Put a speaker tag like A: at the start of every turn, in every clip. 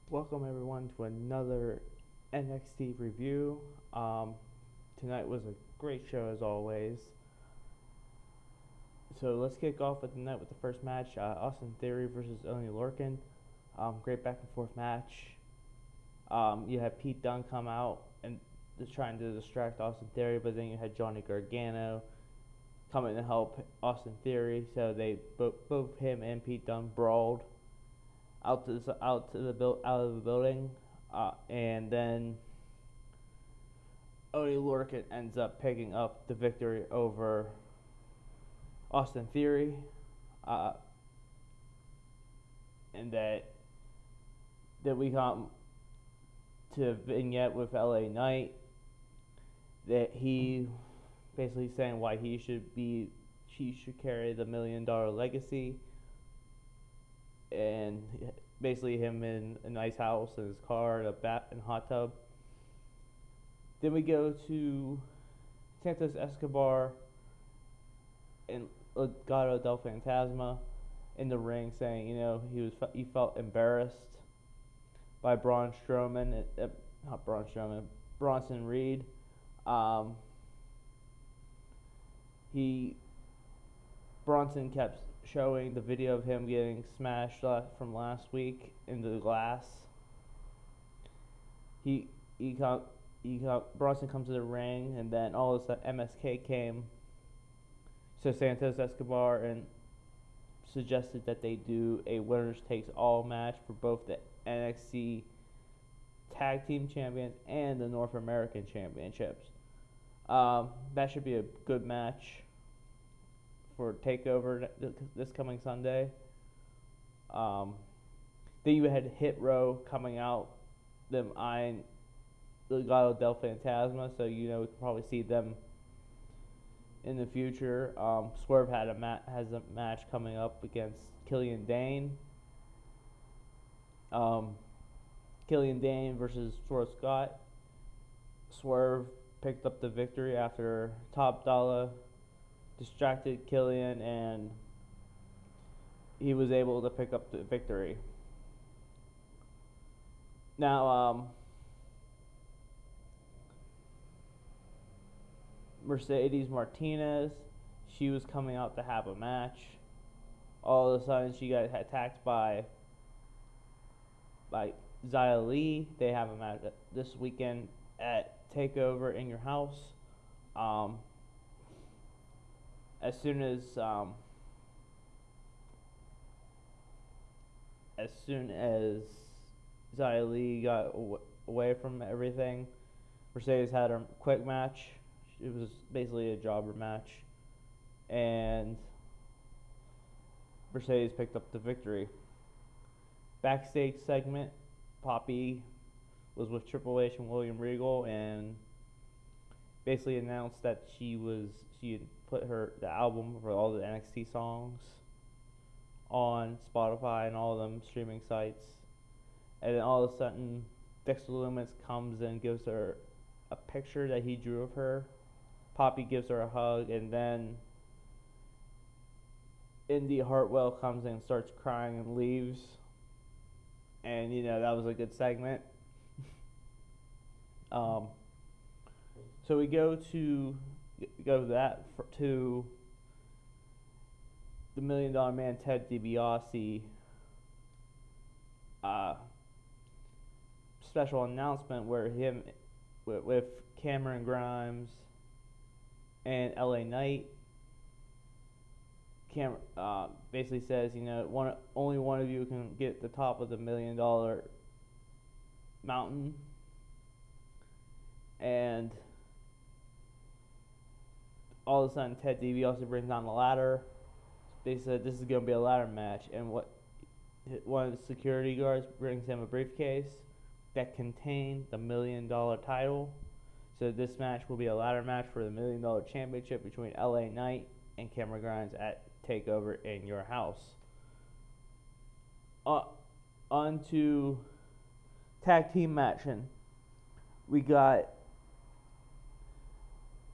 A: Welcome everyone to another NXT review. Tonight was a great show as always. So let's kick off with the night with the first match: Austin Theory versus Oney Lorcan. Great back and forth match. You had Pete Dunne come out and trying to distract Austin Theory, but then you had Johnny Gargano coming to help Austin Theory. So they both him and Pete Dunne brawled out of the building, and then Oney Lorcan ends up picking up the victory over Austin Theory, uh, and that we come to a vignette with LA Knight that he basically saying why she should carry the $1 million legacy, and basically him in a nice house and his car and a bat and hot tub. Then we go to Santos Escobar and Legado del Fantasma in the ring, saying he felt embarrassed by Bronson Reed. Um, he Bronson kept showing the video of him getting smashed from last week into the glass. He he got Bronson comes to the ring, and then all of a sudden MSK came. So Santos Escobar and suggested that they do a winners takes all match for both the NXT Tag Team Champions and the North American Championships. That should be a good match for Takeover this coming Sunday. Then you had Hit Row coming out, them eyeing Legado del Fantasma, so we can probably see them in the future. Swerve has a match coming up against Killian Dane. Killian Dane versus Swerve Scott. Swerve picked up the victory after Top Dollar distracted Killian, and he was able to pick up the victory. Now, Mercedes Martinez, she was coming out to have a match. All of a sudden, she got attacked by Xia Li. They have a match this weekend at Takeover in your house. As soon as Xia Li got away from everything, Mercedes had a quick match. It was basically a jobber match, and Mercedes picked up the victory. Backstage segment, Poppy was with Triple H and William Regal, and basically announced that she had put the album for all the NXT songs on Spotify and all of them streaming sites. And then all of a sudden, Dexter Lumis comes and gives her a picture that he drew of her. Poppy gives her a hug, and then Indy Hartwell comes in and starts crying and leaves. And that was a good segment. So we go to the $1 Million Man Ted DiBiase special announcement where him with Cameron Grimes and LA Knight. Basically says, only one of you can get the top of the $1 million mountain, and all of a sudden Ted DiBiase brings down the ladder. They said this is going to be a ladder match, and one of the security guards brings him a briefcase that contained the $1 million title. So this match will be a ladder match for the $1 million championship between LA Knight and Cameron Grimes at Takeover in your house. On to tag team action. We got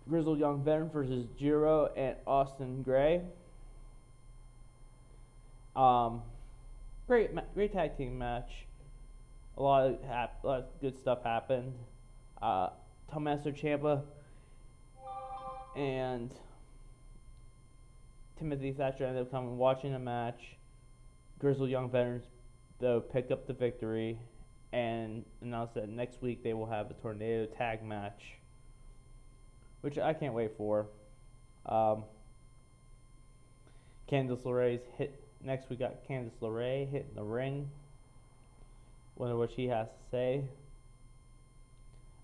A: Grizzled Young Veteran versus Jiro and Austin Gray. Great tag team match. a lot of good stuff happened. Tommaso Ciampa and Timothy Thatcher ended up coming watching the match. Grizzled Young Veterans, though, picked up the victory and announced that next week they will have a tornado tag match, which I can't wait for. Candice LeRae's hit next. We got Candice LeRae hitting the ring. Wonder what she has to say.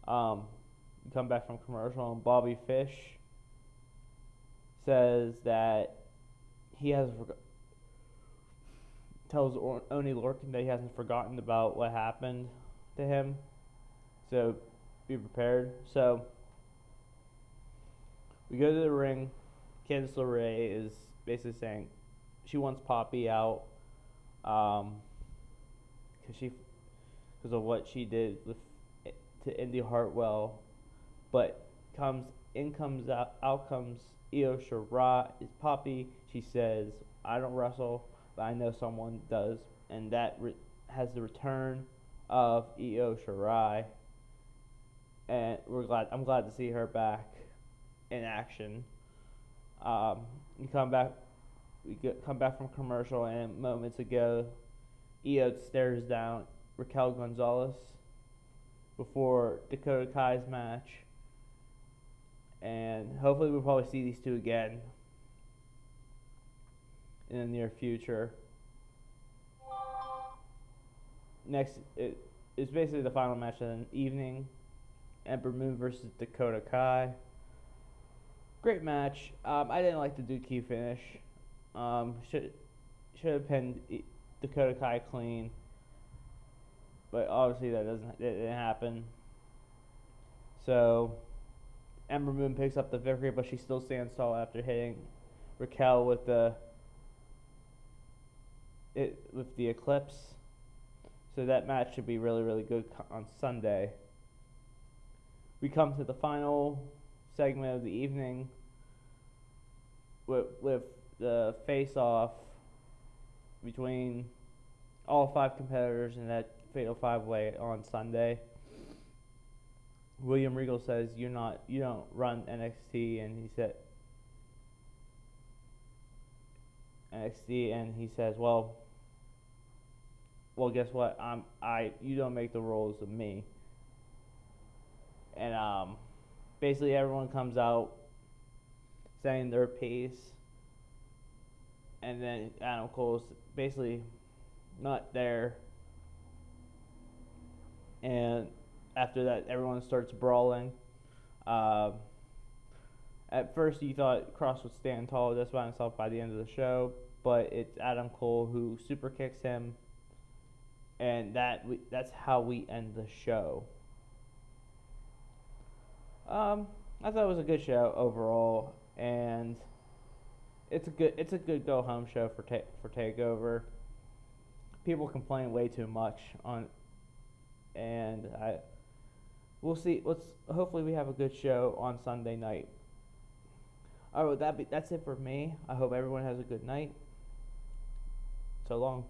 A: Come back from commercial, and Bobby Fish says that he has tells Oni Lorcan that he hasn't forgotten about what happened to him. So be prepared. So we go to the ring. Candice LeRae is basically saying she wants Poppy out because of what she did to Indy Hartwell, but out comes Io Shirai is Poppy. She says, "I don't wrestle, but I know someone does," and that has the return of Io Shirai, and I'm glad to see her back in action. We come back from commercial, and moments ago, Io stares down Raquel Gonzalez before Dakota Kai's match, and hopefully we'll probably see these two again in the near future. Next, it's basically the final match of the evening: Ember Moon versus Dakota Kai. Great match. I didn't like the DQ finish. Should have pinned Dakota Kai clean, but obviously that didn't happen. So Ember Moon picks up the victory, but she still stands tall after hitting Raquel with the Eclipse. So that match should be really, really good on Sunday. We come to the final segment of the evening with the face-off between all 5 competitors in that Fatal 5-Way on Sunday. William Regal says you don't run NXT, and he says, well, guess what? You don't make the rules of me. And basically everyone comes out saying their piece, and then Adam Cole's basically not there. And after that, everyone starts brawling. At first, you thought Cross would stand tall just by himself by the end of the show, but it's Adam Cole who super kicks him, and that's how we end the show. I thought it was a good show overall, and it's a good go home show for Takeover. People complain way too much and we'll see. Hopefully we have a good show on Sunday night. Alright, that's it for me. I hope everyone has a good night. So long.